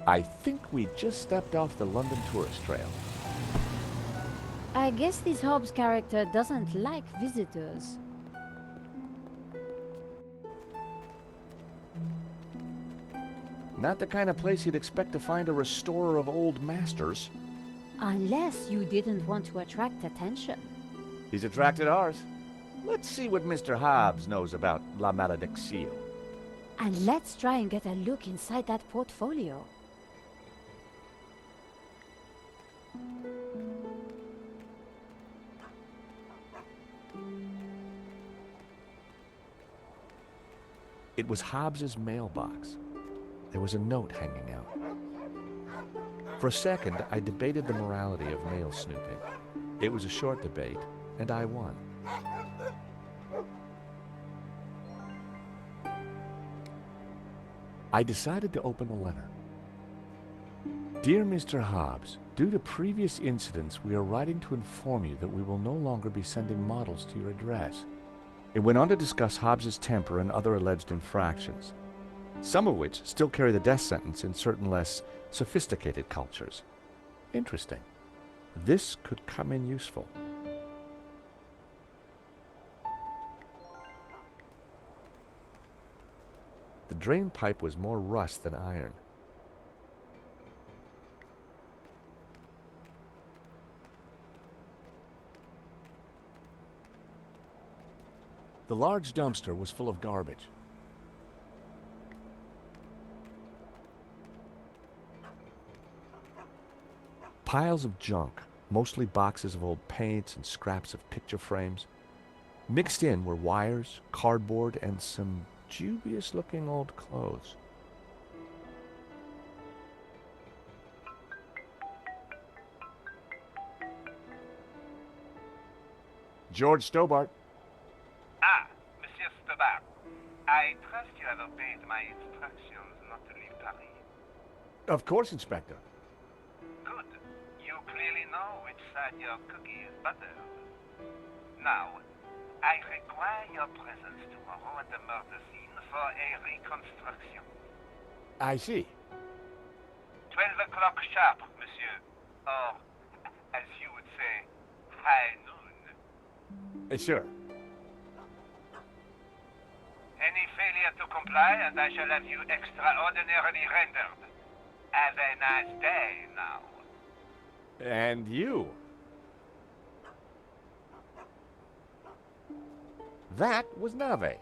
I think we just stepped off the London tourist trail. I guess this Hobbs character doesn't like visitors. Not the kind of place you'd expect to find a restorer of old masters. Unless you didn't want to attract attention. He's attracted ours. Let's see what Mr. Hobbs knows about La Maledicción. And let's try and get a look inside that portfolio. It was Hobbs's mailbox. There was a note hanging out. For a second, I debated the morality of mail snooping. It was a short debate, and I won. I decided to open the letter. Dear Mr. Hobbs, due to previous incidents, we are writing to inform you that we will no longer be sending models to your address. It went on to discuss Hobbs's temper and other alleged infractions, some of which still carry the death sentence in certain less sophisticated cultures. Interesting. This could come in useful. The drain pipe was more rust than iron. The large dumpster was full of garbage. Piles of junk, mostly boxes of old paints and scraps of picture frames. Mixed in were wires, cardboard, and some dubious-looking old clothes. George Stobart. Ah, Monsieur Stobart. I trust you have obeyed my instructions not to leave Paris. Of course, Inspector. Good. You clearly know which side your cookie is buttered. Now, I require your presence tomorrow at the murder scene for a reconstruction. I see. 12 o'clock sharp, monsieur. Or, as you would say, high noon. Sure. Any failure to comply, and I shall have you extraordinarily rendered. Have a nice day now. And you. That was Nave.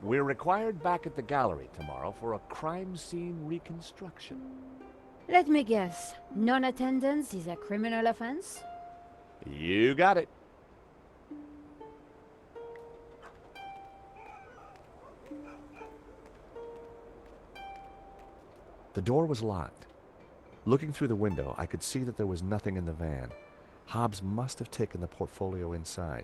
We're required back at the gallery tomorrow for a crime scene reconstruction. Let me guess. Non-attendance is a criminal offense? You got it. The door was locked. Looking through the window, I could see that there was nothing in the van. Hobbs must have taken the portfolio inside.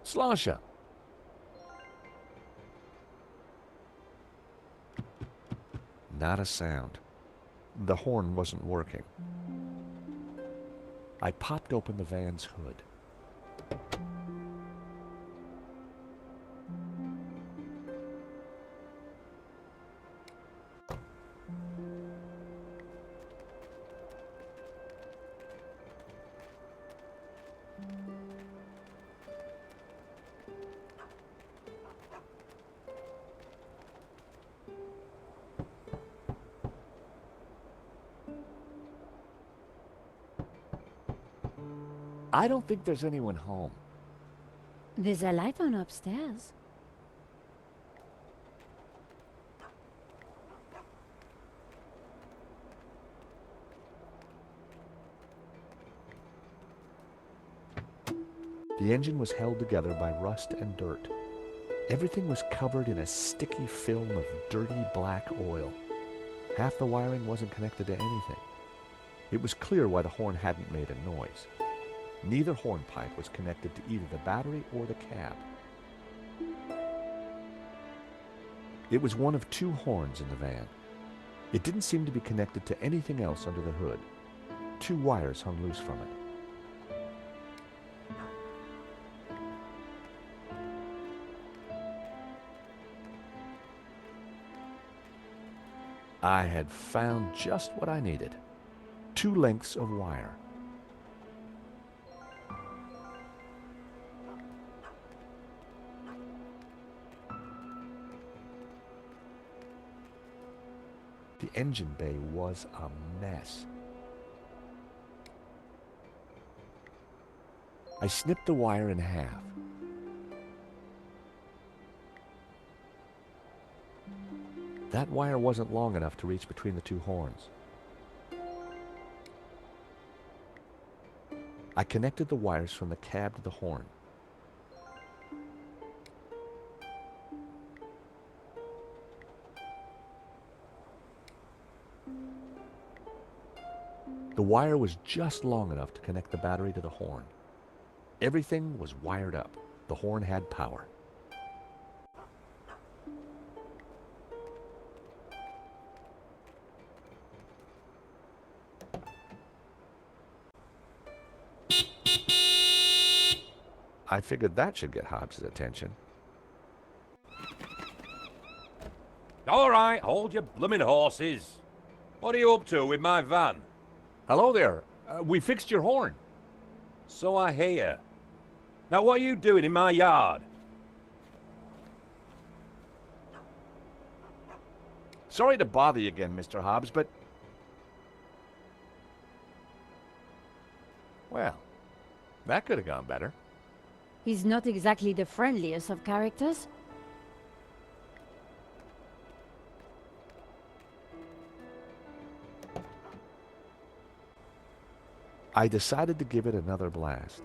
Slasha. Not a sound. The horn wasn't working. I popped open the van's hood. I don't think there's anyone home. There's a light on upstairs. The engine was held together by rust and dirt. Everything was covered in a sticky film of dirty black oil. Half the wiring wasn't connected to anything. It was clear why the horn hadn't made a noise. Neither hornpipe was connected to either the battery or the cab. It was one of two horns in the van. It didn't seem to be connected to anything else under the hood. Two wires hung loose from it. I had found just what I needed. 2 lengths of wire. The engine bay was a mess. I snipped the wire in half. That wire wasn't long enough to reach between the 2 horns. I connected the wires from the cab to the horn. The wire was just long enough to connect the battery to the horn. Everything was wired up. The horn had power. I figured that should get Hobbs' attention. All right, hold your blooming horses. What are you up to with my van? Hello there. We fixed your horn. So I hear. Now what are you doing in my yard? Sorry to bother you again, Mr. Hobbs, but... Well, that could have gone better. He's not exactly the friendliest of characters. I decided to give it another blast.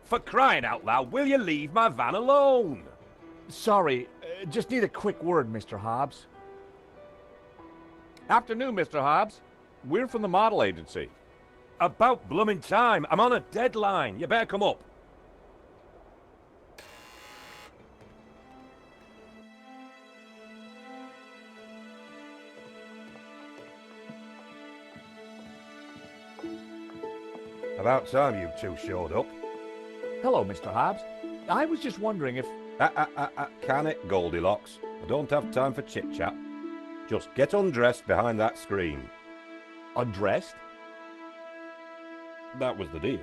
For crying out loud, will you leave my van alone? Sorry, just need a quick word, Mr. Hobbs. Afternoon, Mr. Hobbs. We're from the model agency. About blooming time. I'm on a deadline. You better come up. About time you two showed up. Hello, Mr. Hobbs. I was just wondering if... Can it, Goldilocks? I don't have time for chit-chat. Just get undressed behind that screen. Undressed? That was the deal.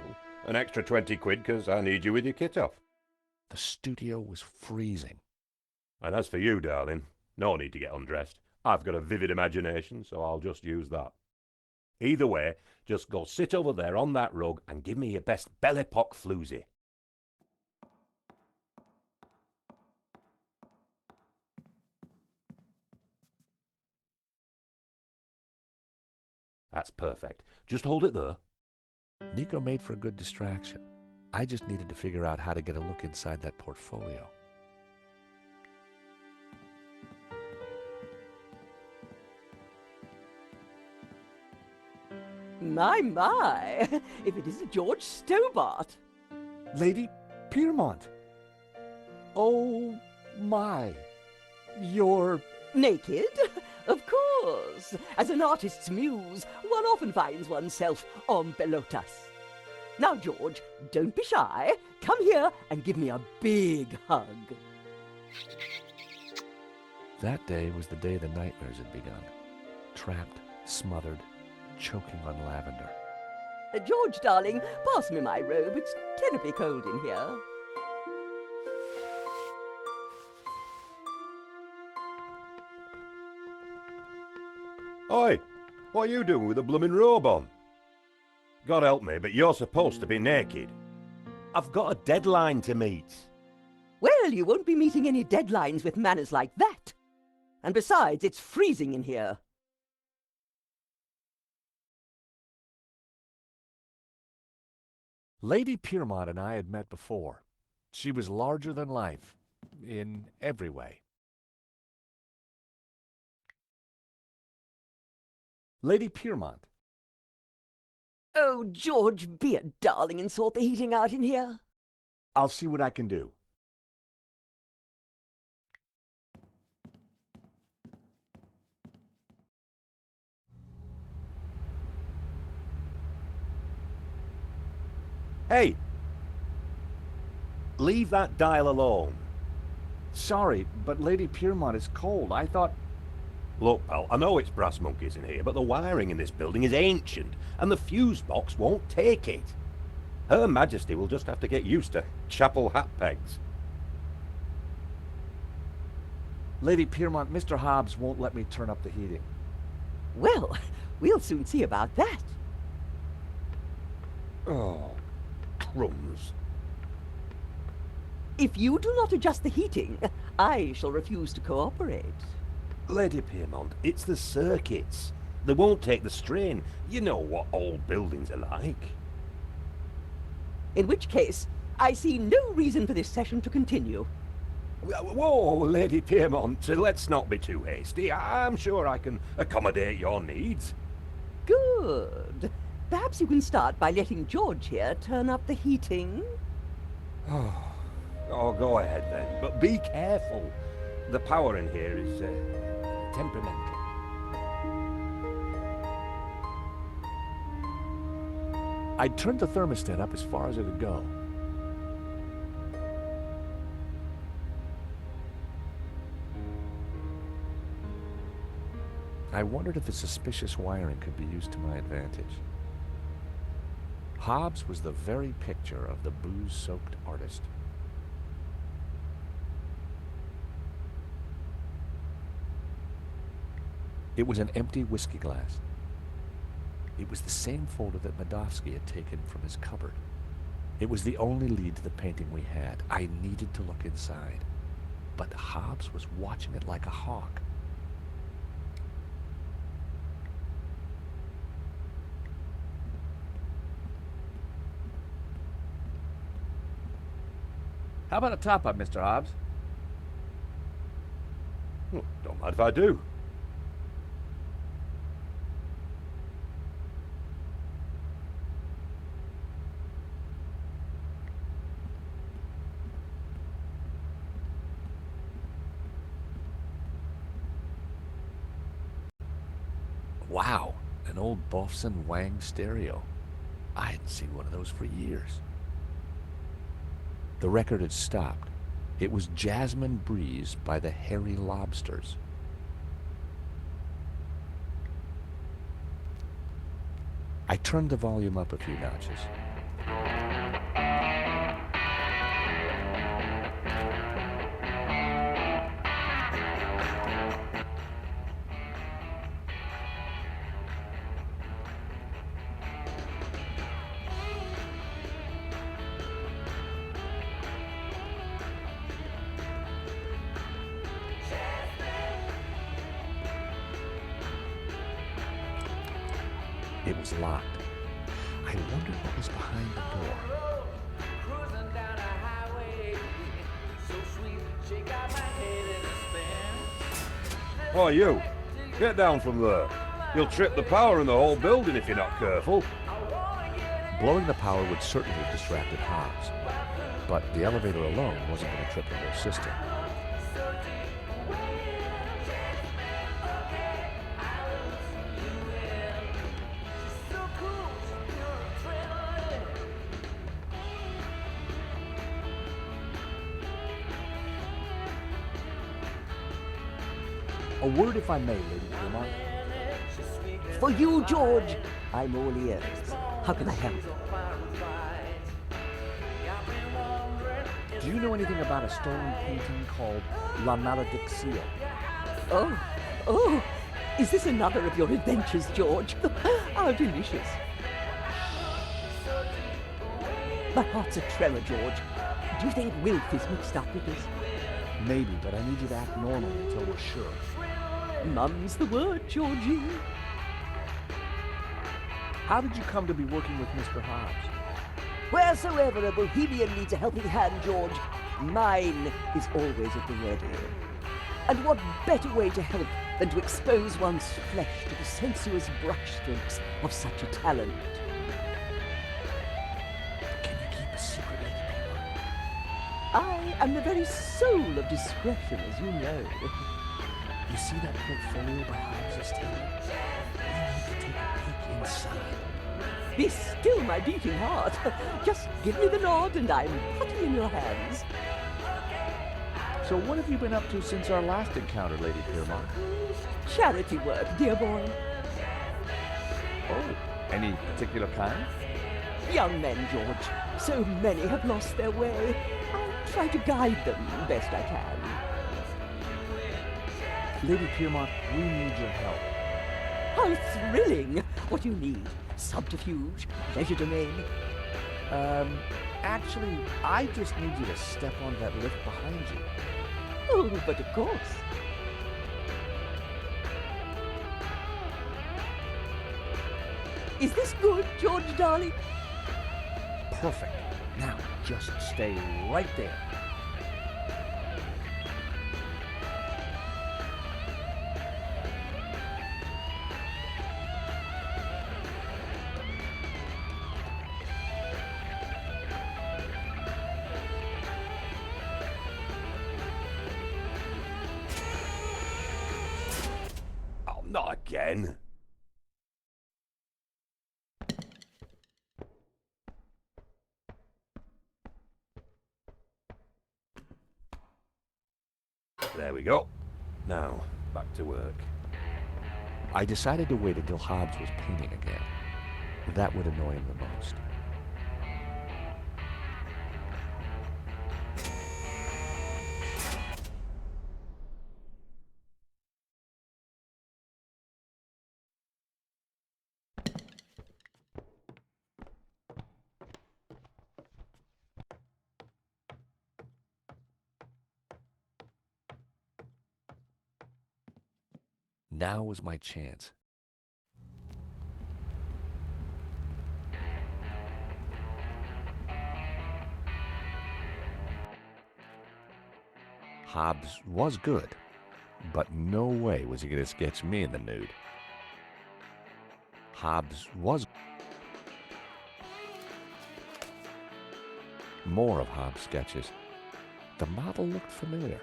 An extra 20 quid because I need you with your kit off. The studio was freezing. And as for you, darling, no need to get undressed. I've got a vivid imagination, so I'll just use that. Either way, just go sit over there on that rug and give me your best Belle Epoque floozy. That's perfect. Just hold it there. Nico made for a good distraction. I just needed to figure out how to get a look inside that portfolio. My, if it isn't George Stobart. Lady Piermont. Oh my. You're... Naked? Of course. As an artist's muse, one often finds oneself en pelotas. Now, George, don't be shy. Come here and give me a big hug. That day was the day the nightmares had begun. Trapped, smothered, choking on lavender. George, darling, pass me my robe. It's terribly cold in here. Oi, what are you doing with a blooming robe on? God help me, but you're supposed to be naked. I've got a deadline to meet. Well, you won't be meeting any deadlines with manners like that. And besides, it's freezing in here. Lady Piermont and I had met before. She was larger than life, in every way. Lady Piermont. Oh, George, be a darling and sort the heating out in here. I'll see what I can do. Hey! Leave that dial alone. Sorry, but Lady Piermont is cold. I thought... Look, pal, I know it's brass monkeys in here, but the wiring in this building is ancient, and the fuse box won't take it. Her Majesty will just have to get used to chapel hat pegs. Lady Piermont, Mr. Hobbs won't let me turn up the heating. Well, we'll soon see about that. Oh, crumbs. If you do not adjust the heating, I shall refuse to cooperate. Lady Piermont, it's the circuits. They won't take the strain. You know what old buildings are like. In which case, I see no reason for this session to continue. Whoa, Lady Piermont, let's not be too hasty. I'm sure I can accommodate your needs. Good. Perhaps you can start by letting George here turn up the heating. Oh, go ahead then, but be careful. The power in here is temperamental. I turned the thermostat up as far as it would go. I wondered if the suspicious wiring could be used to my advantage. Hobbs was the very picture of the booze-soaked artist. It was an empty whiskey glass. It was the same folder that Medovsky had taken from his cupboard. It was the only lead to the painting we had. I needed to look inside. But Hobbs was watching it like a hawk. How about a top-up, Mr. Hobbs? Don't mind if I do. Wow, an old Bofson Wang stereo. I hadn't seen one of those for years. The record had stopped. It was Jasmine Breeze by the Hairy Lobsters. I turned the volume up a few notches. It was locked. I wondered what was behind the door. Oh, you. Get down from there. You'll trip the power in the whole building if you're not careful. Blowing the power would certainly have distracted Hobbs, but the elevator alone wasn't going to trip the whole system. A word, if I may, Lady Piermont. For you, George, I'm all ears. How can I help? Do you know anything about a stolen painting called La Malediction? Oh, is this another of your adventures, George? How delicious. My heart's a tremor, George. Do you think Wilf is mixed up with this? Maybe, but I need you to act normal until we're sure. Mum's the word, Georgie. How did you come to be working with Mr. Hobbs? Wheresoever a bohemian needs a helping hand, George, mine is always at the ready. And what better way to help than to expose one's flesh to the sensuous brushstrokes of such a talent? Can you keep a secret, Lady Piermont? I am the very soul of discretion, as you know. You see that portfolio by Hobbs' table? We need to take a peek inside. Be still, my beating heart. Just give me the nod and I'm putting in your hands. So what have you been up to since our last encounter, Lady Piermont? Charity work, dear boy. Oh, any particular kind? Young men, George. So many have lost their way. I try to guide them best I can. Lady Piermont, we need your help. How thrilling! What do you need? Subterfuge? Leisure domain? Actually, I just need you to step on that lift behind you. Oh, but of course. Is this good, George, darling? Perfect. Now, just stay right there. Oh, not again. There we go. Now, back to work. I decided to wait until Hobbs was painting again. That would annoy him the most. Now was my chance. Hobbs was good, but no way was he going to sketch me in the nude. Hobbs was... More of Hobbs' sketches. The model looked familiar.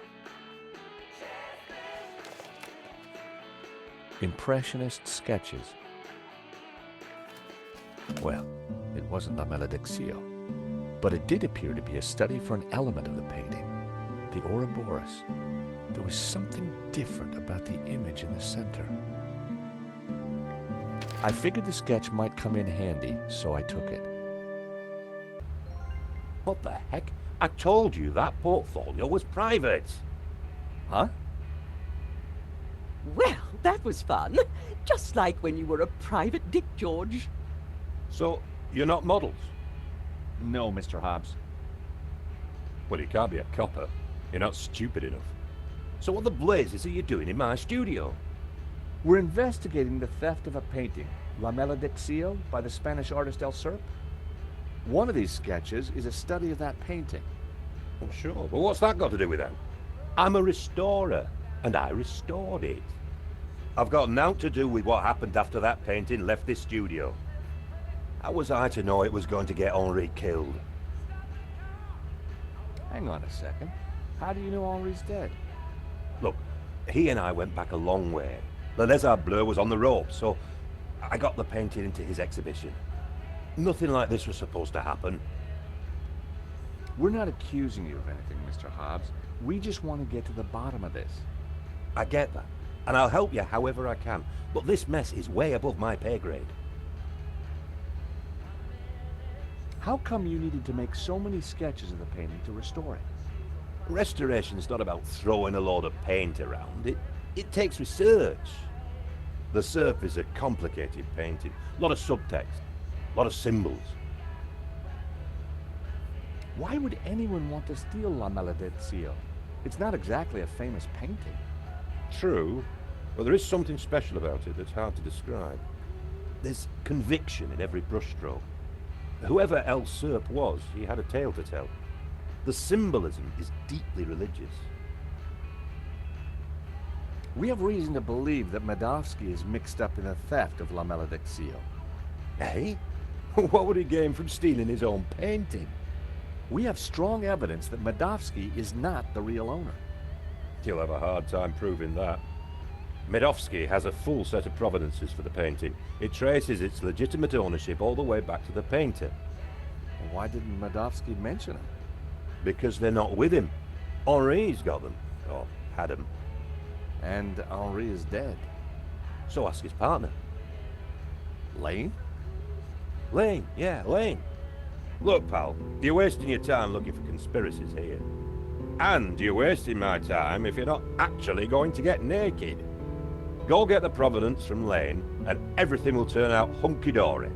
Impressionist sketches. Well, it wasn't La Malediccio, but it did appear to be a study for an element of the painting, the Ouroboros. There was something different about the image in the center. I figured the sketch might come in handy, so I took it. What the heck? I told you that portfolio was private. Huh? Well, that was fun. Just like when you were a private dick, George. So, you're not models? No, Mr. Hobbs. Well, you can't be a copper. You're not stupid enough. So what the blazes are you doing in my studio? We're investigating the theft of a painting, La Malediccio, by the Spanish artist El Serp. One of these sketches is a study of that painting. Well, sure, but what's that got to do with that? I'm a restorer, and I restored it. I've got naught to do with what happened after that painting left this studio. How was I to know it was going to get Henri killed? Hang on a second. How do you know Henri's dead? Look, he and I went back a long way. The Lézard Bleu was on the ropes, so I got the painting into his exhibition. Nothing like this was supposed to happen. We're not accusing you of anything, Mr. Hobbs. We just want to get to the bottom of this. I get that, and I'll help you however I can, but this mess is way above my pay grade. How come you needed to make so many sketches of the painting to restore it? Restoration's not about throwing a load of paint around. It takes research. The Serp is a complicated painting. A lot of subtext, a lot of symbols. Why would anyone want to steal La Malediccio? It's not exactly a famous painting. True, but there is something special about it that's hard to describe. There's conviction in every brushstroke. Whoever El Serp was, he had a tale to tell. The symbolism is deeply religious. We have reason to believe that Madovsky is mixed up in the theft of La Malediccio. Eh? What would he gain from stealing his own painting? We have strong evidence that Madovsky is not the real owner. You'll have a hard time proving that. Medovsky has a full set of provenances for the painting. It traces its legitimate ownership all the way back to the painter. Why didn't Madovsky mention him? Because they're not with him. Henri's got them. Or had them. And Henri is dead. So ask his partner. Lane? Lane, yeah, Lane. Look, pal, you're wasting your time looking for conspiracies here. And you're wasting my time if you're not actually going to get naked. Go get the provenance from Lane, and everything will turn out hunky-dory.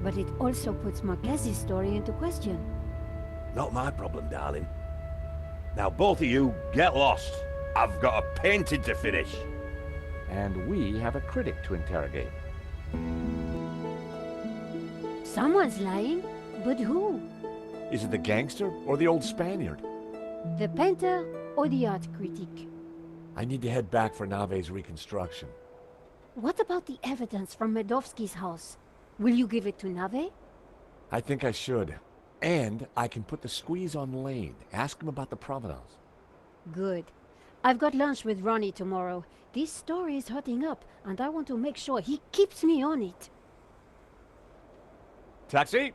But it also puts Marquez's story into question. Not my problem, darling. Now both of you, get lost. I've got a painting to finish. And we have a critic to interrogate. Someone's lying, but who? Is it the gangster or the old Spaniard? The painter or the art critic? I need to head back for Nave's reconstruction. What about the evidence from Medovsky's house? Will you give it to Nave? I think I should. And I can put the squeeze on Lane. Ask him about the provenance. Good. I've got lunch with Ronnie tomorrow. This story is hotting up, and I want to make sure he keeps me on it. Taxi!